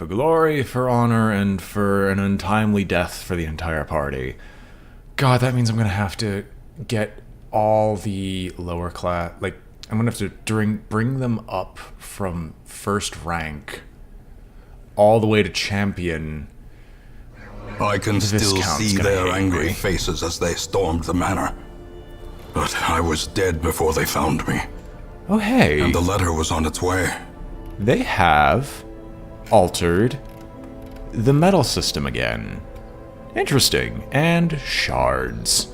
For glory, for honor, and for an untimely death for the entire party. God, that means I'm gonna have to get all the lower class... Like, I'm gonna have to bring them up from first rank all the way to champion. I can still see their angry faces as they stormed the manor. But I was dead before they found me. Oh, hey. And the letter was on its way. They have altered the metal system again. Interesting. And shards.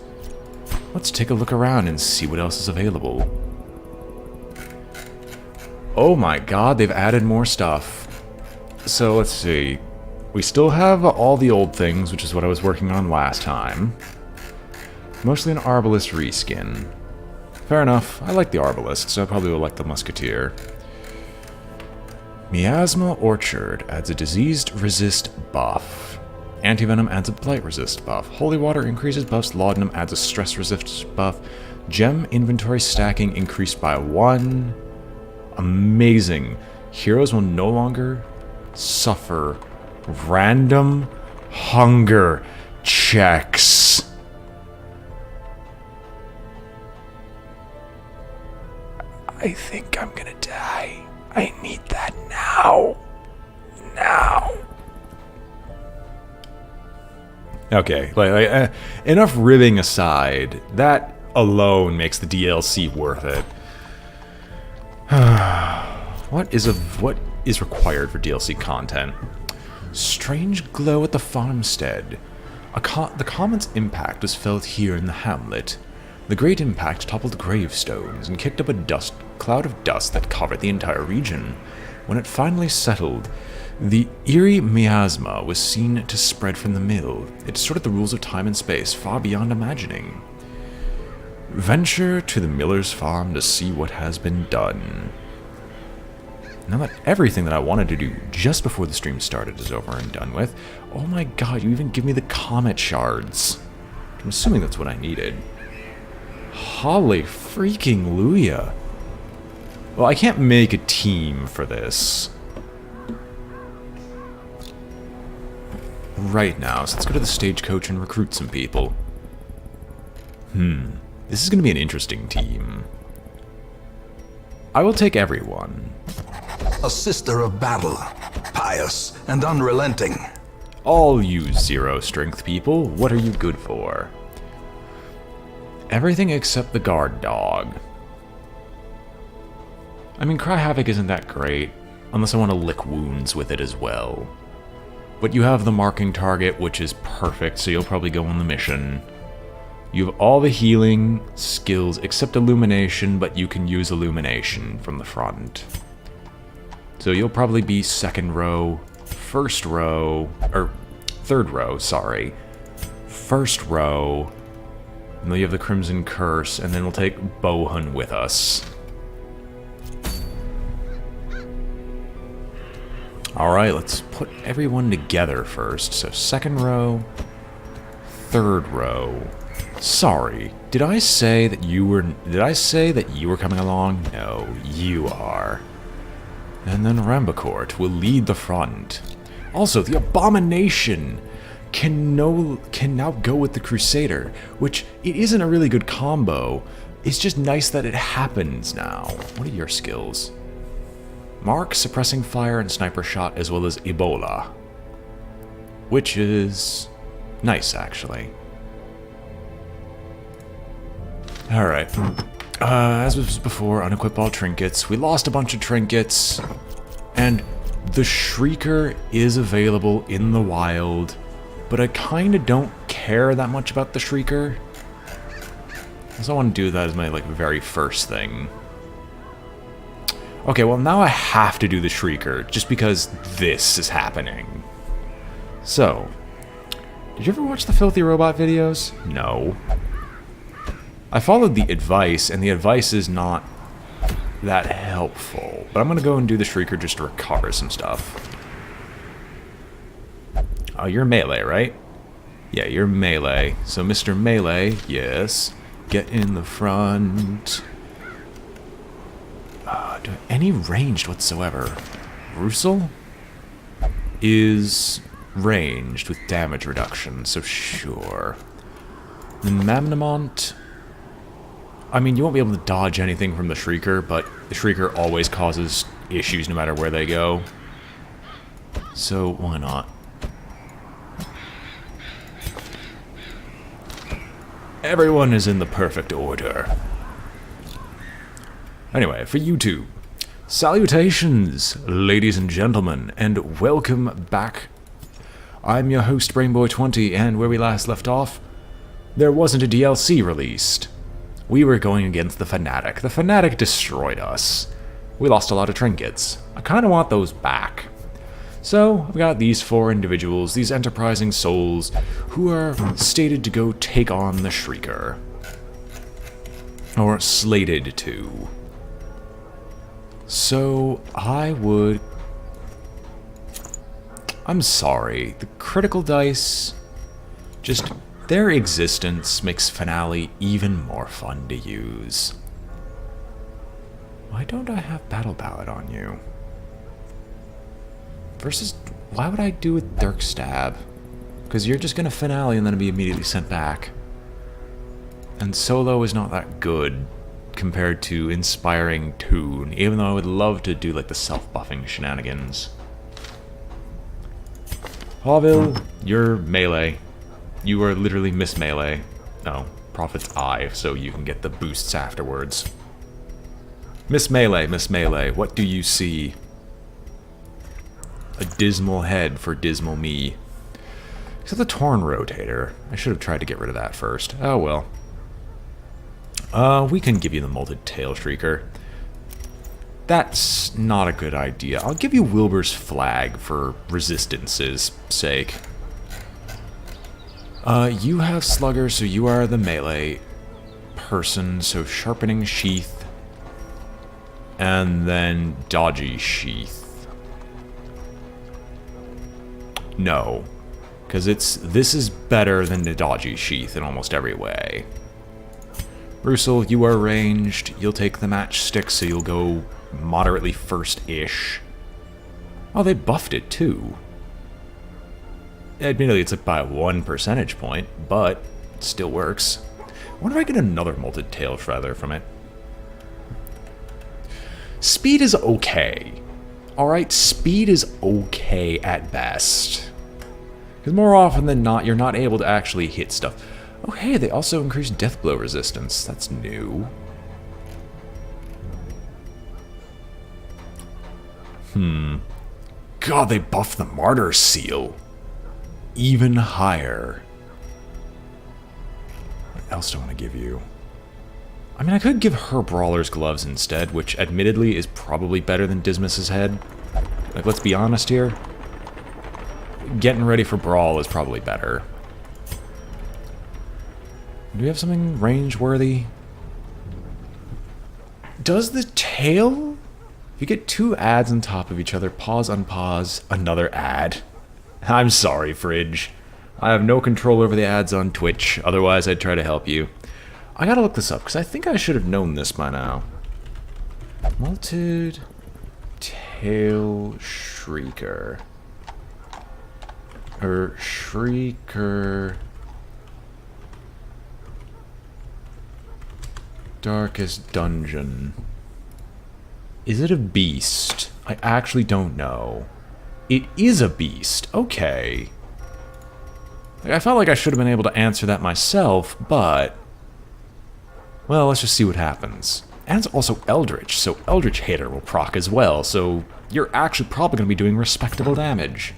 Let's take a look around and see what else is available. Oh my god, they've added more stuff. So let's see. We still have all the old things, which is what I was working on last time. Mostly an Arbalist reskin. Fair enough. I like the Arbalist, so I probably will like the Musketeer. Miasma Orchard adds a diseased resist buff. Antivenom adds a blight resist buff. Holy Water increases buffs. Laudanum adds a stress resist buff. Gem inventory stacking increased by 1. Amazing. Heroes will no longer suffer random hunger checks. I think I'm gonna die. I need that now. Now. Okay, enough ribbing aside, that alone makes the DLC worth it. What is required for DLC content? Strange glow at the farmstead. The comet's impact was felt here in the hamlet. The great impact toppled gravestones and kicked up a cloud of dust that covered the entire region. When it finally settled, the eerie miasma was seen to spread from the mill. It distorted the rules of time and space far beyond imagining. Venture to the miller's farm to see what has been done. Now that everything that I wanted to do just before the stream started is over and done with, oh my god, you even give me the comet shards. I'm assuming that's what I needed. Holy freaking Luya. Well, I can't make a team for this right now, so let's go to the stagecoach and recruit some people. This is going to be an interesting team. I will take everyone. A sister of battle, pious and unrelenting. All you 0 strength people, what are you good for? Everything except the guard dog. I mean, Cry Havoc isn't that great, unless I want to lick wounds with it as well. But you have the marking target, which is perfect, so you'll probably go on the mission. You have all the healing skills except Illumination, but you can use Illumination from the front. So you'll probably be second row, first row, or third row, sorry. First row, and then you have the Crimson Curse, and then we'll take Bohun with us. Alright, let's put everyone together first. So second row, third row. Sorry, did I say that you were coming along? No, you are. And then Rambacourt will lead the front. Also, the Abomination can now go with the Crusader, which it isn't a really good combo. It's just nice that it happens now. What are your skills? Mark, suppressing fire, and sniper shot, as well as Ebola. Which is nice, actually. Alright. As was before, unequip all trinkets. We lost a bunch of trinkets. And the Shrieker is available in the wild. But I kinda don't care that much about the Shrieker. So I want to do that as my, very first thing. Okay, well now I have to do the Shrieker, just because this is happening. So, did you ever watch the Filthy Robot videos? No. I followed the advice, and the advice is not that helpful. But I'm gonna go and do the Shrieker just to recover some stuff. Oh, you're melee, right? Yeah, you're melee. So Mr. Melee, yes. Get in the front. Do I have any ranged whatsoever? Russell? is ranged with damage reduction, so sure. The Mamnamont, I mean, you won't be able to dodge anything from the Shrieker, but the Shrieker always causes issues no matter where they go. So, why not? Everyone is in the perfect order. Anyway, for YouTube, salutations, ladies and gentlemen, and welcome back. I'm your host, BrainBoy20, and where we last left off, there wasn't a DLC released. We were going against the Fanatic. The Fanatic destroyed us. We lost a lot of trinkets. I kind of want those back. So, I've got these four individuals, these enterprising souls, who are stated to go take on the Shrieker. Or slated to. So, I'm sorry, the critical dice, just their existence makes Finale even more fun to use. Why don't I have Battle Ballad on you? Versus, why would I do with Dirk Stab? Because you're just gonna Finale and then be immediately sent back. And Solo is not that good compared to Inspiring Tune, even though I would love to do like the self-buffing shenanigans. Hawville, you're melee. You are literally Miss Melee. No, Prophet's Eye, so you can get the boosts afterwards. Miss Melee, what do you see? A dismal head for dismal me. Except the Torn Rotator. I should have tried to get rid of that first. Oh well. We can give you the Molted Tail Shrieker. That's not a good idea. I'll give you Wilbur's Flag for Resistance's sake. You have Slugger, so you are the melee person, so Sharpening Sheath. And then Dodgy Sheath. No. Because this is better than the Dodgy Sheath in almost every way. Russell, you are ranged. You'll take the matchstick, so you'll go moderately first-ish. Oh, they buffed it too. Admittedly, it's like by 1 percentage point, but it still works. I wonder if I get another Molted Tail Feather from it. Speed is okay. Alright, speed is okay at best. Because more often than not, you're not able to actually hit stuff. Oh hey, they also increased death blow resistance. That's new. God, they buffed the Martyr Seal. Even higher. What else do I want to give you? I mean, I could give her Brawler's Gloves instead, which admittedly is probably better than Dismas's head. Like, let's be honest here. Getting ready for Brawl is probably better. Do we have something range-worthy? Does the tail? If you get 2 ads on top of each other, pause, unpause, another ad. I'm sorry, Fridge. I have no control over the ads on Twitch, otherwise I'd try to help you. I gotta look this up, because I think I should have known this by now. Molted Tail Shrieker. Or Shrieker... Darkest Dungeon. Is it a beast? I actually don't know. It is a beast. Okay. Like, I felt like I should have been able to answer that myself, but... well, let's just see what happens. And it's also Eldritch, so Eldritch Hater will proc as well, so you're actually probably going to be doing respectable damage.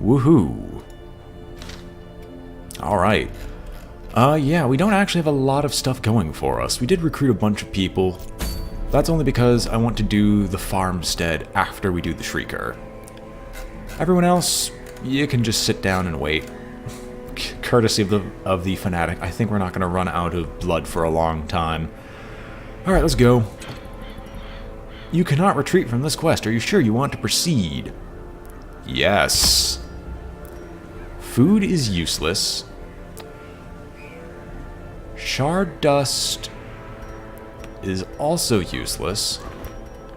Woohoo. Alright. Yeah, we don't actually have a lot of stuff going for us. We did recruit a bunch of people. That's only because I want to do the farmstead after we do the Shrieker. Everyone else, you can just sit down and wait. Courtesy of the Fanatic, I think we're not going to run out of blood for a long time. Alright, let's go. You cannot retreat from this quest. Are you sure you want to proceed? Yes. Food is useless. Shard Dust is also useless.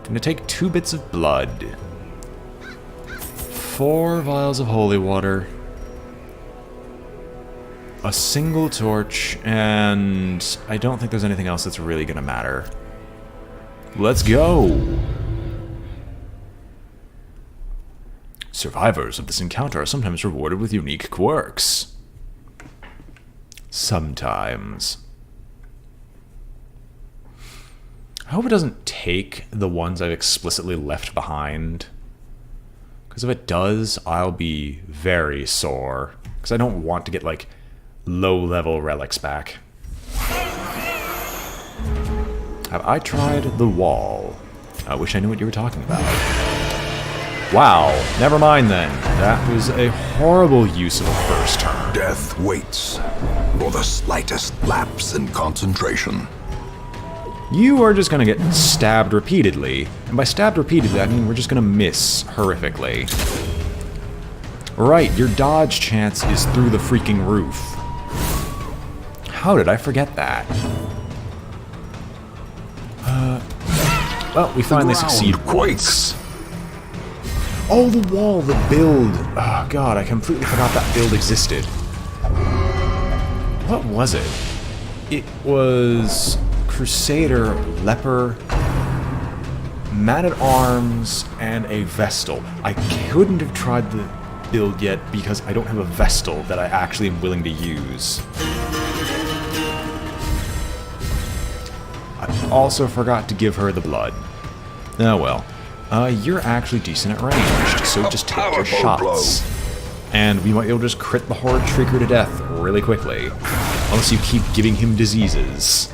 Gonna take 2 bits of blood. 4 vials of holy water, a single torch, and I don't think there's anything else that's really gonna matter. Let's go! Survivors of this encounter are sometimes rewarded with unique quirks. Sometimes. I hope it doesn't take the ones I've explicitly left behind. Because if it does, I'll be very sore. Because I don't want to get, like, low-level relics back. Have I tried the wall? I wish I knew what you were talking about. Wow, never mind then. That was a horrible use of a first turn. Death waits for the slightest lapse in concentration. You are just gonna get stabbed repeatedly. And by stabbed repeatedly, I mean we're just gonna miss horrifically. Right, your dodge chance is through the freaking roof. How did I forget that? Well, we finally succeed once. Oh, the wall, the build. Oh, God, I completely forgot that build existed. What was it? It was Crusader, Leper, Man-at-Arms, and a Vestal. I couldn't have tried the build yet because I don't have a Vestal that I actually am willing to use. I also forgot to give her the blood. Oh well. You're actually decent at range, so just take your shots. And we might be able to just crit the Horde Shrieker to death really quickly. Unless you keep giving him diseases.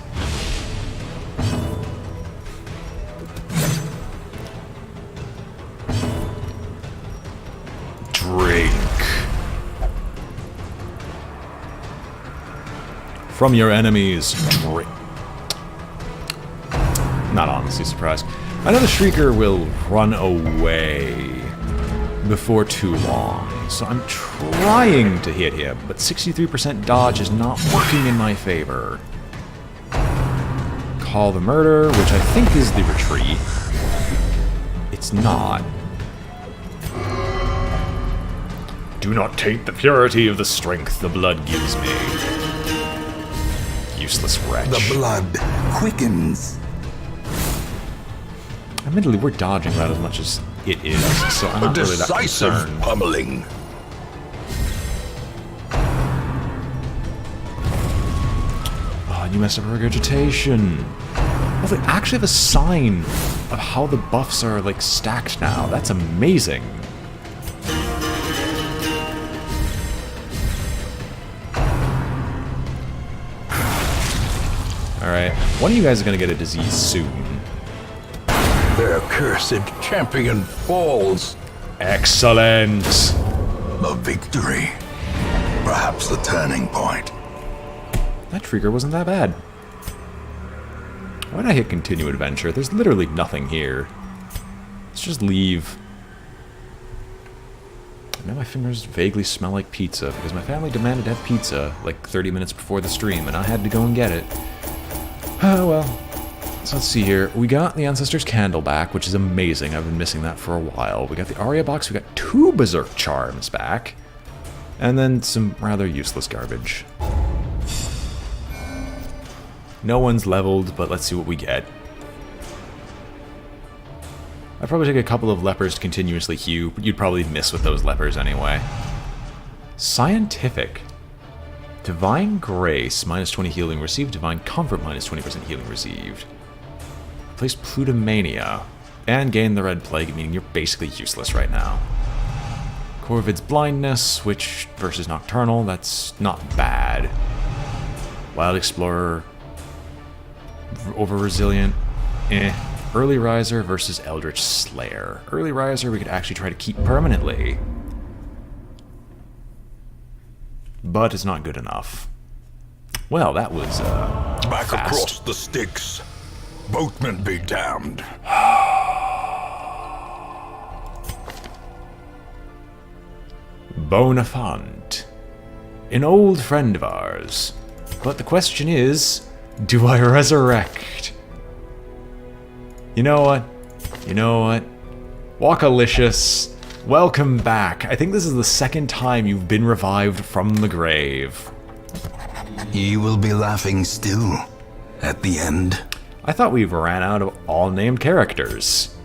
Drink. From your enemies, drink. Not honestly surprised. I know the Shrieker will run away before too long, so I'm trying to hit him, but 63% dodge is not working in my favor. Call the murder, which I think is the retreat. It's not. Do not taint the purity of the strength the blood gives me. Useless wretch. The blood quickens. Admittedly, we're dodging about as much as it is, so I'm not really that concerned. Pummeling. Oh, and you messed up regurgitation. Oh, they actually have a sign of how the buffs are, like, stacked now. That's amazing. Alright, one of you guys is gonna get a disease soon. Their cursed champion falls. Excellent! A victory. Perhaps the turning point. That trigger wasn't that bad. Why did I hit continue adventure? There's literally nothing here. Let's just leave. Now my fingers vaguely smell like pizza, because my family demanded to have pizza like 30 minutes before the stream, and I had to go and get it. Oh well. So let's see here. We got the Ancestor's Candle back, which is amazing. I've been missing that for a while. We got the Aria box. We got 2 Berserk Charms back. And then some rather useless garbage. No one's leveled, but let's see what we get. I'd probably take a couple of lepers to continuously heal, but you'd probably miss with those lepers anyway. Scientific. Divine Grace, minus 20 healing received. Divine Comfort, minus 20% healing received. Replace Plutomania. And gain the Red Plague, meaning you're basically useless right now. Corvid's Blindness, which versus Nocturnal, that's not bad. Wild Explorer. Over Resilient. Early Riser versus Eldritch Slayer. Early Riser we could actually try to keep permanently. But it's not good enough. Well, that was, Back fast. across the sticks. Boatmen be damned. Bonafont. An old friend of ours. But the question is, do I resurrect? You know what? You know what? Walkalicious. Welcome back. I think this is the second time you've been revived from the grave. He will be laughing still at the end. I thought we ran out of all named characters.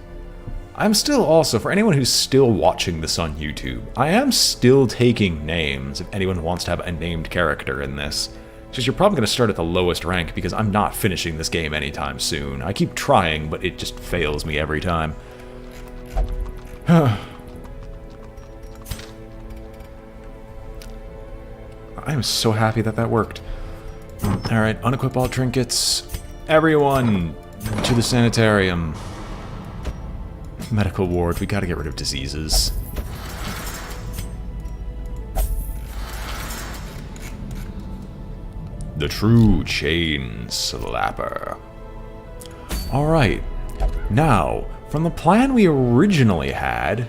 I'm still also, for anyone who's still watching this on YouTube, I am still taking names if anyone wants to have a named character in this. Just you're probably going to start at the lowest rank because I'm not finishing this game anytime soon. I keep trying, but it just fails me every time. I am so happy that that worked. Alright, unequip all trinkets. Everyone to the sanitarium. Medical ward, we gotta get rid of diseases. The true chain slapper. Alright, now, from the plan we originally had,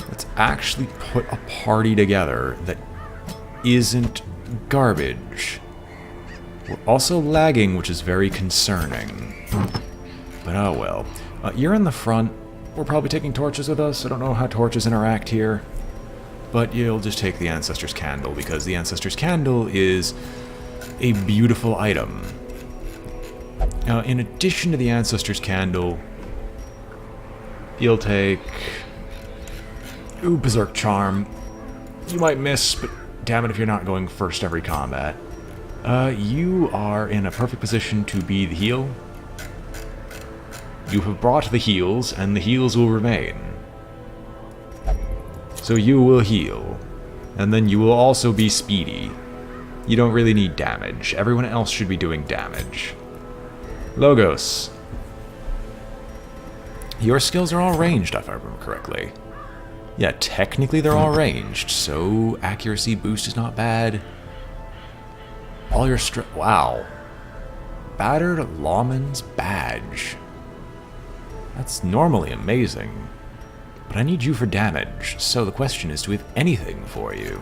let's actually put a party together that isn't garbage. We're also lagging, which is very concerning. But oh well. You're in the front. We're probably taking torches with us. I don't know how torches interact here. But you'll just take the Ancestor's Candle, because the Ancestor's Candle is a beautiful item. Now, in addition to the Ancestor's Candle, you'll take... Ooh, Berserk Charm. You might miss, but damn it if you're not going first every combat. You are in a perfect position to be the heal. You have brought the heals, and the heals will remain. So you will heal, and then you will also be speedy. You don't really need damage. Everyone else should be doing damage. Logos. Your skills are all ranged, if I remember correctly. Yeah, technically they're all ranged, so accuracy boost is not bad. All your wow. Battered Lawman's Badge. That's normally amazing. But I need you for damage, so the question is, do we have anything for you?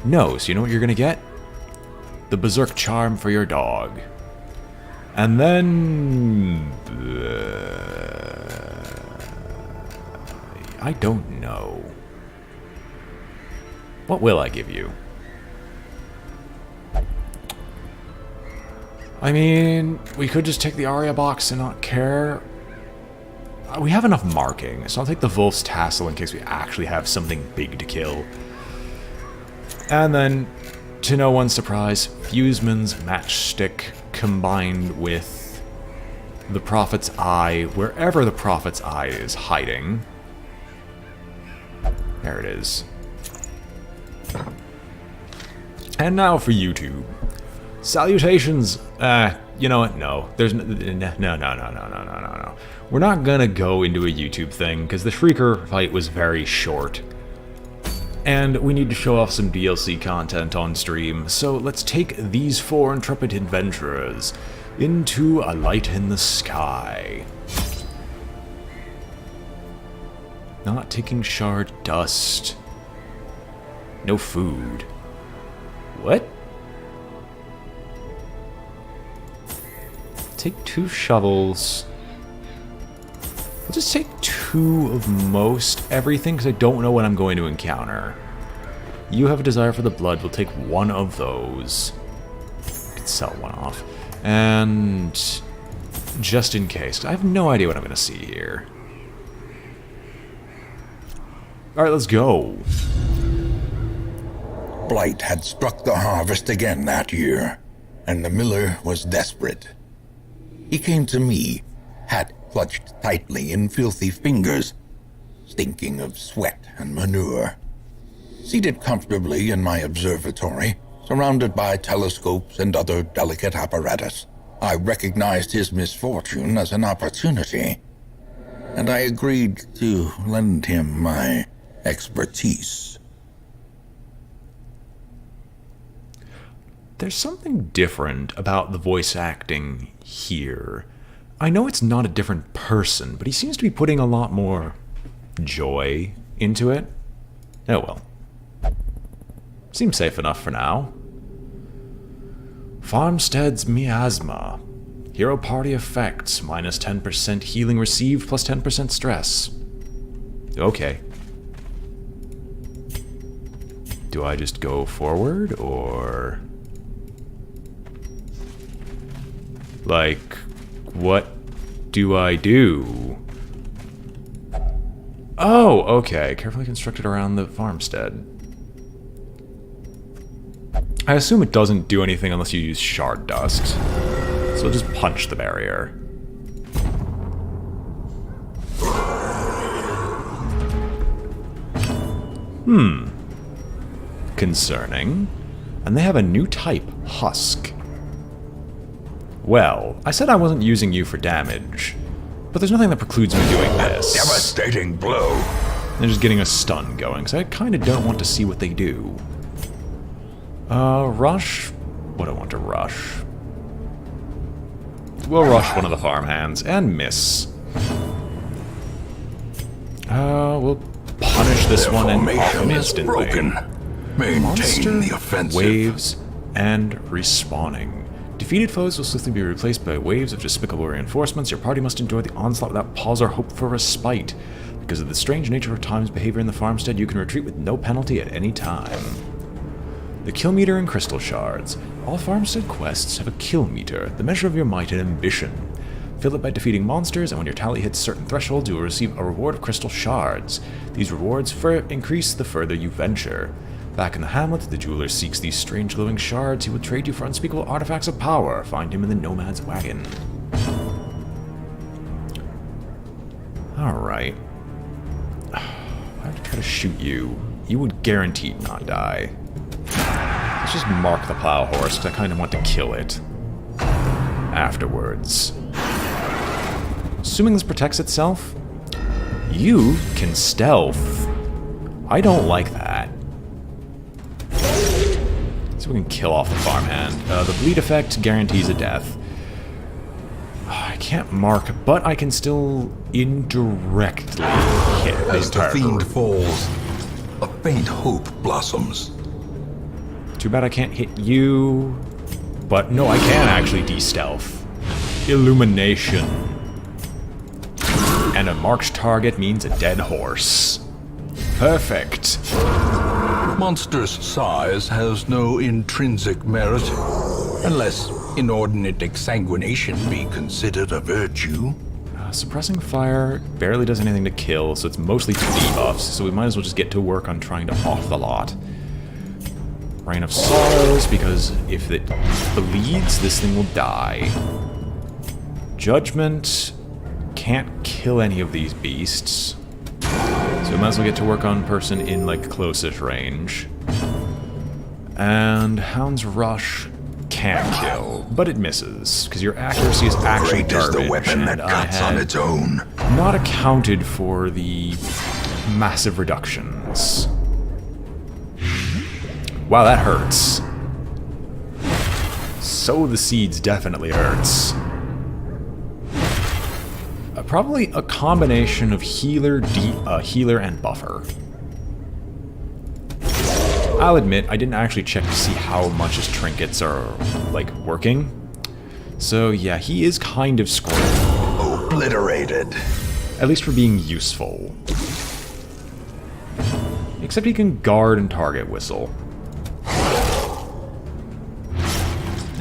No, so you know what you're gonna get? The Berserk Charm for your dog. And then... I don't know. What will I give you? I mean, we could just take the Aria box and not care. We have enough marking, so I'll take the Wolf's Tassel in case we actually have something big to kill. And then, to no one's surprise, Fuseman's Matchstick combined with the Prophet's Eye, wherever the Prophet's Eye is hiding. There it is. And now for YouTube. Salutations! You know what? No. There's no. We're not gonna go into a YouTube thing, because the Shrieker fight was very short. And we need to show off some DLC content on stream, so let's take these 4 intrepid adventurers into a light in the sky. Not taking shard dust. No food. What? Take 2 shovels. I'll just take 2 of most everything, because I don't know what I'm going to encounter. You have a desire for the blood. We'll take 1 of those. I could sell 1 off. And just in case. I have no idea what I'm going to see here. Alright, let's go. Blight had struck the harvest again that year, and the miller was desperate. He came to me, hat clutched tightly in filthy fingers, stinking of sweat and manure. Seated comfortably in my observatory, surrounded by telescopes and other delicate apparatus, I recognized his misfortune as an opportunity, and I agreed to lend him my expertise. There's something different about the voice acting here. I know it's not a different person, but he seems to be putting a lot more joy into it. Oh well. Seems safe enough for now. Farmstead's Miasma. Hero party effects, minus 10% healing received, plus 10% stress. Okay. Do I just go forward, or... like, what do I do? Oh, okay. Carefully constructed around the farmstead. I assume it doesn't do anything unless you use shard dust. So I'll just punch the barrier. Concerning. And they have a new type, Husk. Well, I said I wasn't using you for damage, but there's nothing that precludes me doing this. Devastating blow. They're just getting a stun going, so I kind of don't want to see what they do. Rush? What do I want to rush? We'll rush one of the farmhands and miss. We'll punish this one and off him instantly. Broken. Maintain Monster, the offensive. waves, and respawning. Defeated foes will swiftly be replaced by waves of despicable reinforcements. Your party must endure the onslaught without pause or hope for respite. Because of the strange nature of Time's behavior in the farmstead, you can retreat with no penalty at any time. The kill meter and crystal shards. All farmstead quests have a kill meter, the measure of your might and ambition. Fill it by defeating monsters, and when your tally hits certain thresholds, you will receive a reward of crystal shards. These rewards increase the further you venture. Back in the hamlet, the jeweler seeks these strange glowing shards. He will trade you for unspeakable artifacts of power. Find him in the nomad's wagon. Alright. If I have to try to shoot you, you would guaranteed not die. Let's just mark the plow horse, because I kind of want to kill it. Afterwards. Assuming this protects itself, you can stealth. I don't like that. So we can kill off the farmhand. The bleed effect guarantees a death. I can't mark, but I can still indirectly hit the As the entire fiend group. falls, a faint hope blossoms. Too bad I can't hit you. But no, I can actually de-stealth. Illumination. And a marked target means a dead horse. Perfect. Monster's size has no intrinsic merit, unless inordinate exsanguination be considered a virtue. Suppressing fire barely does anything to kill, so it's mostly debuffs, so we might as well just get to work on trying to off the lot. Rain of Sorrows, because if it bleeds, this thing will die. Judgment can't kill any of these beasts. So we might as well get to work on person in, like, closest range. And Hound's Rush can kill, but it misses, because your accuracy is actually Great is garbage, the weapon that and cuts on its own. not accounted for the massive reductions. Wow, that hurts. Sow the seeds definitely hurts. Probably a combination of healer and buffer. I'll admit, I didn't actually check to see how much his trinkets are, like, working. So yeah, he is kind of screwed. Obliterated. At least for being useful. Except he can guard and target whistle.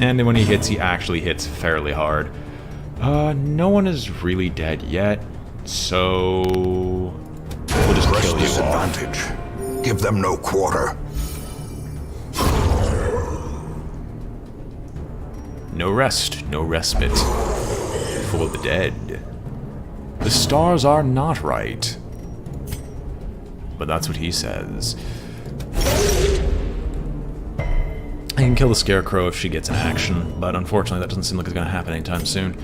And then when he hits, he actually hits fairly hard. No one is really dead yet, so we'll just kill you off. Disadvantage. Give them no quarter. No rest, no respite for the dead. The stars are not right. But that's what he says. I can kill the Scarecrow if she gets an action, but unfortunately that doesn't seem like it's going to happen anytime soon.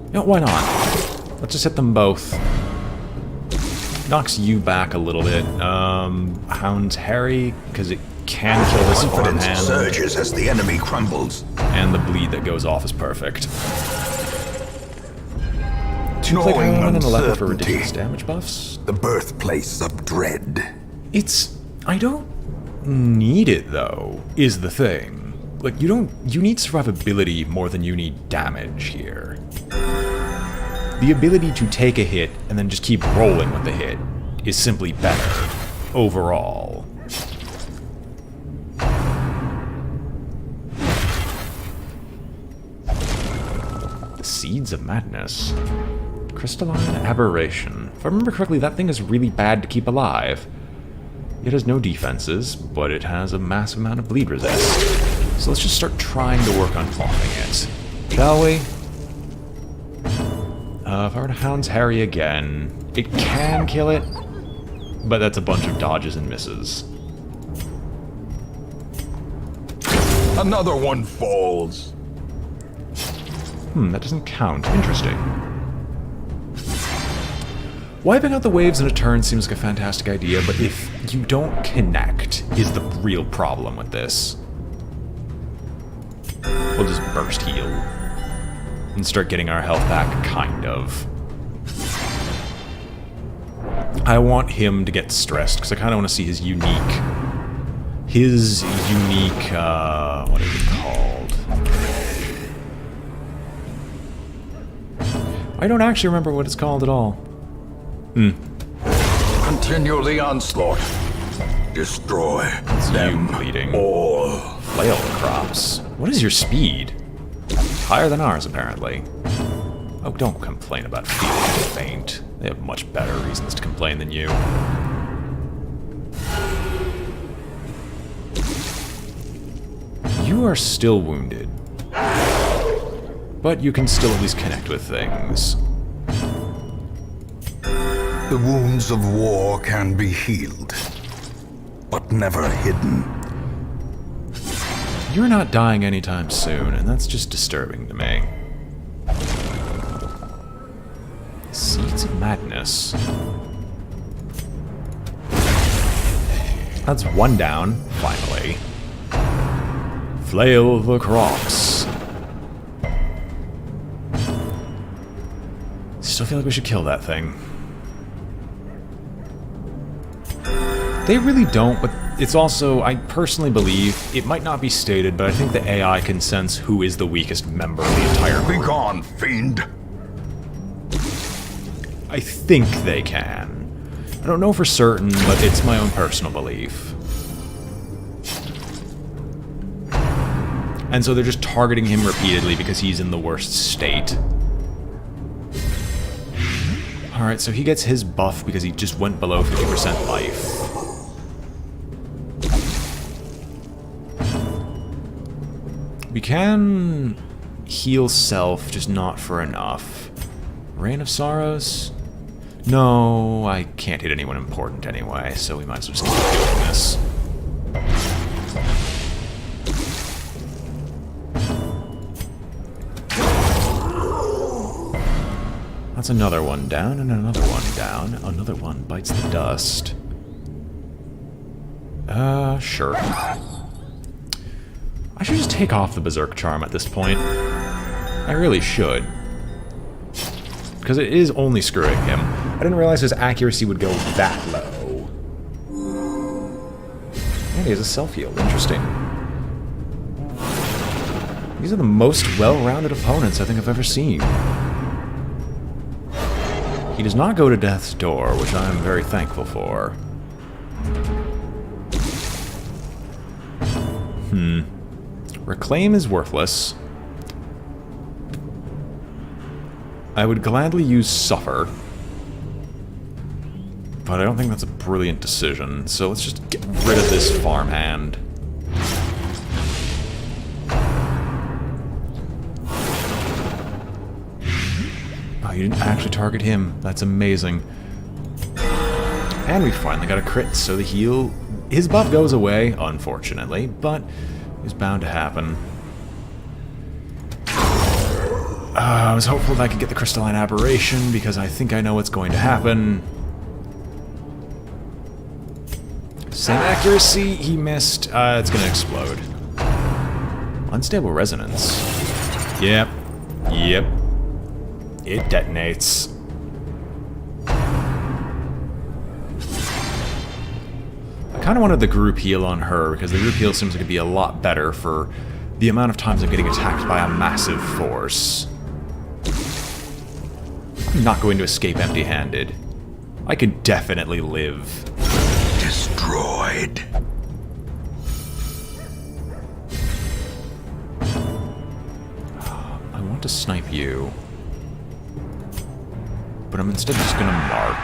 You know, why not? Let's just hit them both. Knocks you back a little bit. Hound's Harry, because it can kill this Confidence farmhand. surges as the enemy crumbles. And the bleed that goes off is perfect. Two Gnawing Plague Island and a leper for uncertainty. ridiculous damage buffs. The birthplace of dread. It's... I don't need it, though, is the thing. Like, you need survivability more than you need damage here. The ability to take a hit and then just keep rolling with the hit is simply better overall. Seeds of Madness. Crystalline Aberration. If I remember correctly, that thing is really bad to keep alive. It has no defenses, but it has a massive amount of bleed resist. So let's just start trying to work on clothing it. Shall we? If I were to Hound's Harry again, it can kill it, but that's a bunch of dodges and misses. Another one falls. That doesn't count. Interesting. Wiping out the waves in a turn seems like a fantastic idea, but if you don't connect is the real problem with this. We'll just burst heal. And start getting our health back, kind of. I want him to get stressed, because I kind of want to see his unique... what is it called? I don't actually remember what it's called at all. Continue the onslaught. Destroy them bleeding. all. Flail crops. What is your speed? Higher than ours, apparently. Oh, don't complain about feeling faint. They have much better reasons to complain than you. You are still wounded. But you can still at least connect with things. The wounds of war can be healed, but never hidden. You're not dying anytime soon, and that's just disturbing to me. Seeds of Madness. That's one down, finally. Flail the crops. Still feel like we should kill that thing. They really don't, but it's also, I personally believe, it might not be stated, but I think the AI can sense who is the weakest member of the entire group. Be gone, fiend! I think they can. I don't know for certain, but it's my own personal belief. And so they're just targeting him repeatedly because he's in the worst state. Alright, so he gets his buff because he just went below 50% life. We can heal self, just not for enough. Rain of Sorrows? No, I can't hit anyone important anyway, so we might as well just keep doing this. That's another one down, and another one down. Another one bites the dust. Sure. I should just take off the Berserk Charm at this point. I really should. Because it is only screwing him. I didn't realize his accuracy would go that low. And he has a self-heal. Interesting. These are the most well-rounded opponents I think I've ever seen. He does not go to Death's Door, which I am very thankful for. Reclaim is worthless. I would gladly use Suffer. But I don't think that's a brilliant decision, so let's just get rid of this farmhand. Oh, you didn't actually target him. That's amazing. And we finally got a crit, so the heal... His buff goes away, unfortunately, but it's bound to happen. I was hopeful that I could get the Crystalline Aberration, because I think I know what's going to happen. Same accuracy, he missed. It's gonna explode. Unstable Resonance. Yep. Yep. It detonates. I kind of wanted the group heal on her, because the group heal seems like it'd be a lot better for the amount of times I'm getting attacked by a massive force. I'm not going to escape empty-handed. I could definitely live. Destroyed. I want to snipe you. but I'm instead just gonna mark.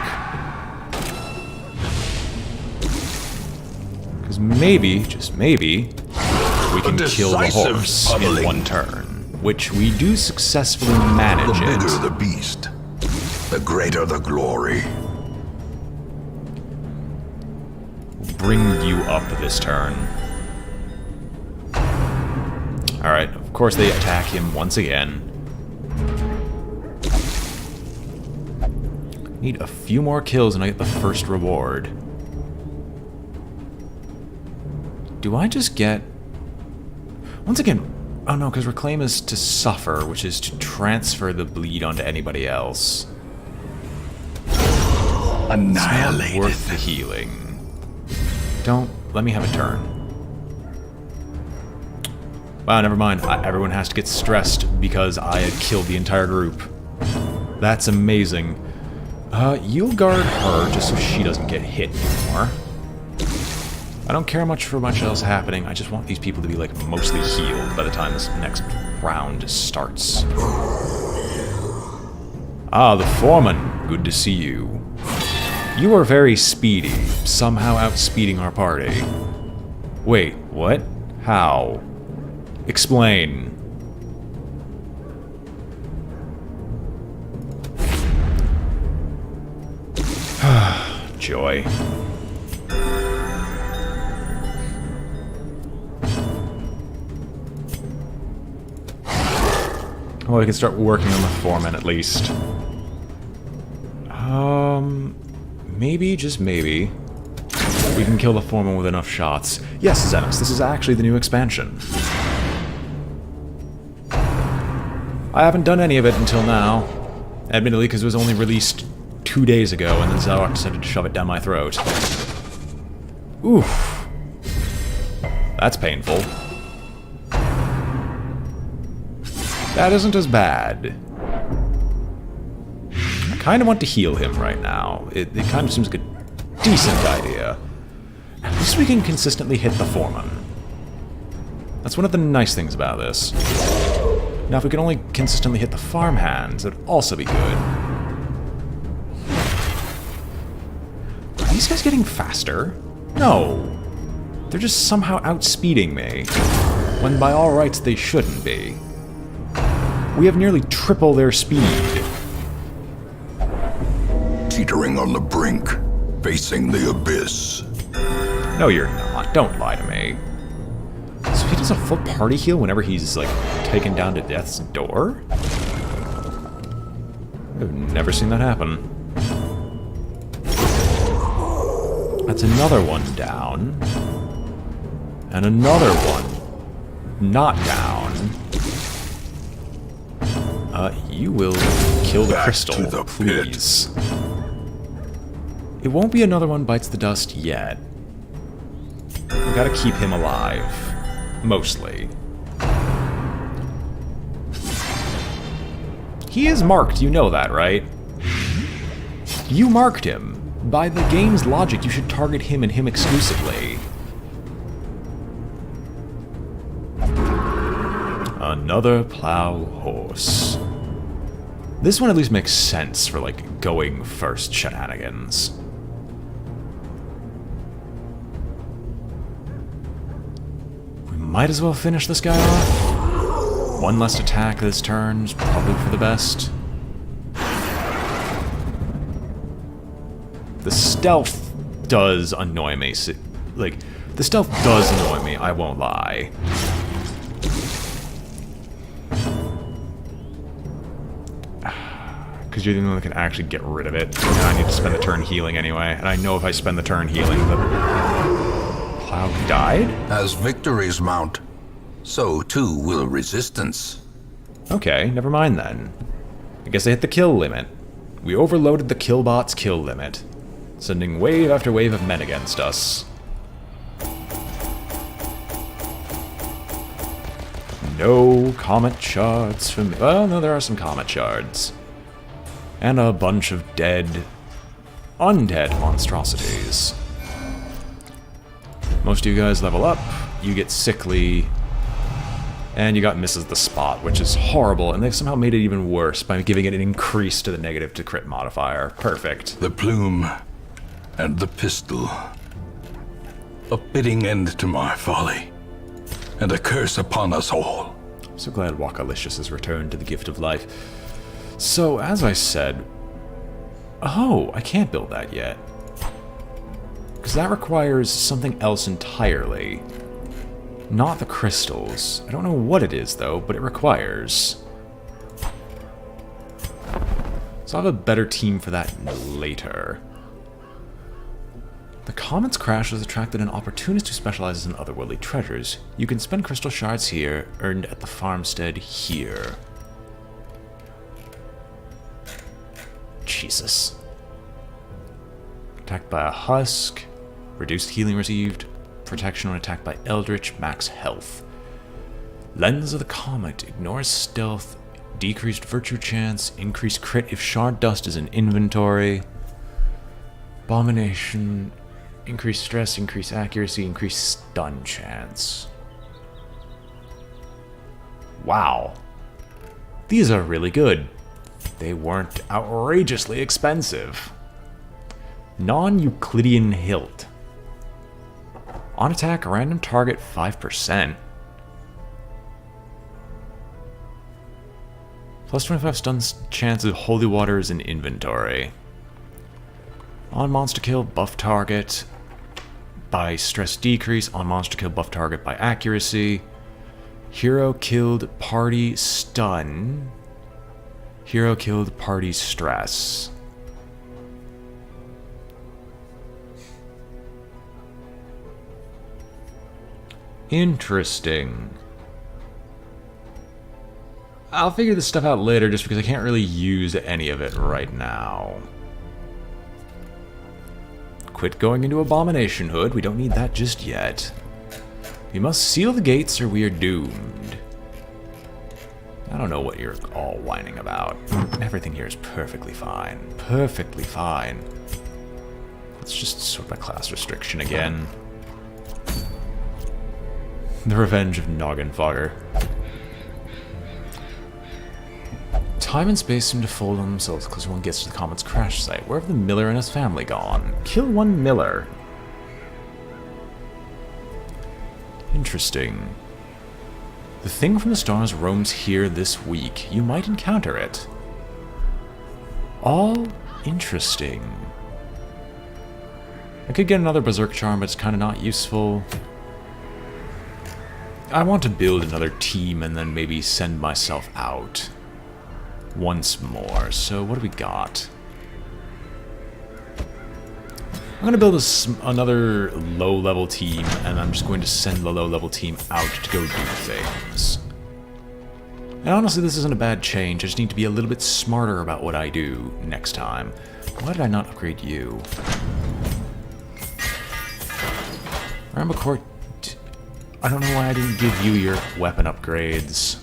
Because maybe, just maybe, we can kill the horse in one turn. Which we do successfully manage The it. bigger the beast, the greater the glory. Bring you up this turn. Alright, of course they attack him once again. Need a few more kills and I get the first reward. Do I just get... Once again... Oh no, because Reclaim is to suffer, which is to transfer the bleed onto anybody else. Annihilated. It's not worth the healing. Don't let me have a turn. Wow, never mind. Everyone has to get stressed because I had killed the entire group. That's amazing. You'll guard her just so she doesn't get hit anymore. I don't care much for much else happening. I just want these people to be, like, mostly healed by the time this next round starts. Ah, the foreman. Good to see you. You are very speedy, somehow outspeeding our party. Wait, what? How? Explain. Joy. Well, I can start working on the foreman at least. Maybe, just maybe, we can kill the foreman with enough shots. Yes, Xenos, this is actually the new expansion. I haven't done any of it until now. Admittedly, because it was only released 2 days ago, and then Zarok decided to shove it down my throat. Oof. That's painful. That isn't as bad. I kind of want to heal him right now. It kind of seems like a decent idea. At least we can consistently hit the foreman. That's one of the nice things about this. Now, if we can only consistently hit the farmhands, it would also be good. Are these guys getting faster? No. They're just somehow outspeeding me. When by all rights, they shouldn't be. We have nearly triple their speed. Teetering on the brink, facing the abyss. No, you're not. Don't lie to me. So he does a full party heal whenever he's, like, taken down to death's door? I've never seen that happen. That's another one down. And another one not down. You will kill the crystal, please. It won't be another one bites the dust yet. We gotta keep him alive. Mostly. He is marked, you know that, right? You marked him. By the game's logic, you should target him and him exclusively. Another plow horse. This one at least makes sense for, like, going first shenanigans. We might as well finish this guy off. One less attack this turn is probably for the best. The stealth does annoy me. Like, the stealth does annoy me, I won't lie. Because you're the only one that can actually get rid of it. And I need to spend the turn healing anyway. And I know if I spend the turn healing, the plow died? As victories mount, so too will resistance. Okay, never mind then. I guess I hit the kill limit. We overloaded the killbot's kill limit, sending wave after wave of men against us. No comet shards for me. Well, no, there are some comet shards. And a bunch of dead, undead monstrosities. Most of you guys level up, you get sickly, And you got misses the spot, which is horrible, and they've somehow made it even worse by giving it an increase to the negative to crit modifier. Perfect. The plume and the pistol. A fitting end to my folly, and a curse upon us all. I'm so glad Wakalicious has returned to the gift of life. So, as I said... Oh, I can't build that yet. Because that requires something else entirely. Not the crystals. I don't know what it is, though, but it requires. So I'll have a better team for that later. The comet's crash has attracted an opportunist who specializes in otherworldly treasures. You can spend crystal shards here, earned at the farmstead here. Jesus. Attacked by a husk. Reduced healing received. Protection when attacked by Eldritch. Max health. Lens of the Comet. Ignores stealth. Decreased virtue chance. Increased crit if shard dust is in inventory. Abomination. Increased stress. Increased accuracy. Increased stun chance. Wow. These are really good. They weren't outrageously expensive. Non-Euclidean hilt. On attack, random target 5%. Plus 25 stun chance of holy water is in inventory. On monster kill, buff target by stress decrease. On monster kill, buff target by accuracy. Hero killed, party stun. Hero killed, party stress. Interesting. I'll figure this stuff out later just because I can't really use any of it right now. Quit going into Abomination Hood. We don't need that just yet. We must seal the gates or we are doomed. I don't know what you're all whining about. Everything here is perfectly fine. Perfectly fine. Let's just sort my class restriction again. The Revenge of Noggin Fogger. Time and space seem to fold on themselves because one gets to the comet's crash site. Where have the Miller and his family gone? Kill one Miller. Interesting. The thing from the stars roams here this week. You might encounter it. All interesting. I could get another Berserk Charm, but it's kind of not useful. I want to build another team and then maybe send myself out once more. So what do we got? I'm going to build another low-level team, and I'm just going to send the low-level team out to go do things. And honestly, this isn't a bad change. I just need to be a little bit smarter about what I do next time. Why did I not upgrade you? Rambacourt, I don't know why I didn't give you your weapon upgrades.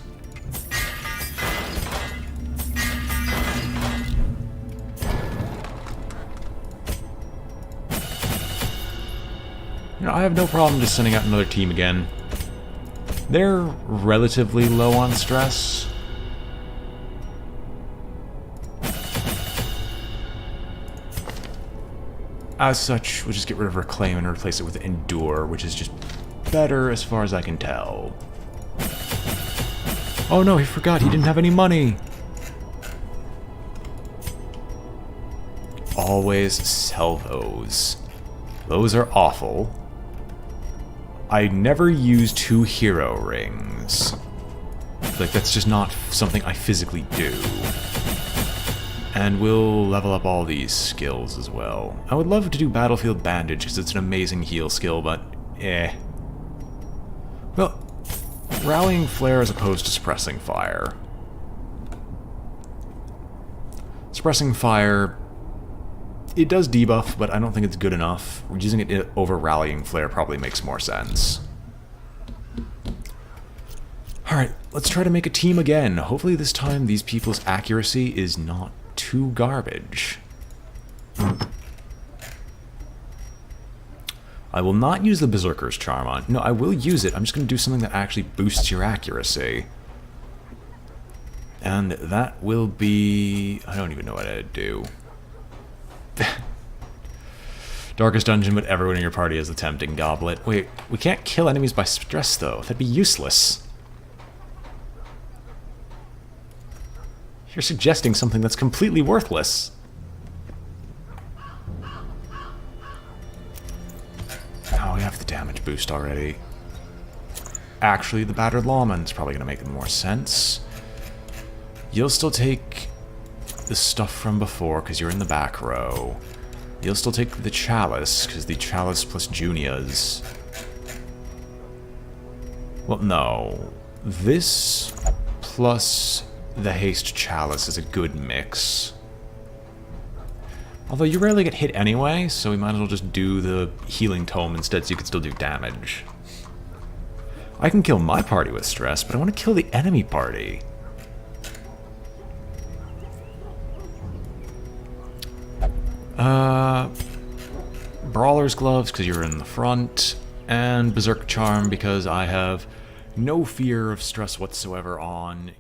You know, I have no problem just sending out another team again. They're relatively low on stress. As such, we'll just get rid of Reclaim and replace it with Endure, which is just better as far as I can tell. Oh no, he forgot he didn't have any money! Always sell those. Those are awful. I never use 2 hero rings. Like, that's just not something I physically do. And we'll level up all these skills as well. I would love to do Battlefield Bandage, because it's an amazing heal skill, but eh. Well, Rallying Flare as opposed to Suppressing Fire. Suppressing Fire, it does debuff, but I don't think it's good enough. Using it over Rallying Flare probably makes more sense. Alright, let's try to make a team again. Hopefully this time these people's accuracy is not too garbage. I will not use the Berserker's Charm on. No, I will use it. I'm just going to do something that actually boosts your accuracy. And that will be... I don't even know what I'd do. Darkest dungeon, but everyone in your party has the tempting goblet. Wait, we can't kill enemies by stress, though. That'd be useless. You're suggesting something that's completely worthless. Oh, we have the damage boost already. Actually, the Battered Lawman's probably going to make more sense. You'll still take the stuff from before, because you're in the back row. You'll still take the Chalice, because the Chalice plus Junia's... Well, no. This plus the Haste Chalice is a good mix. Although you rarely get hit anyway, so we might as well just do the Healing Tome instead so you can still do damage. I can kill my party with stress, but I want to kill the enemy party. Brawler's Gloves, because you're in the front, and Berserk Charm, because I have no fear of stress whatsoever on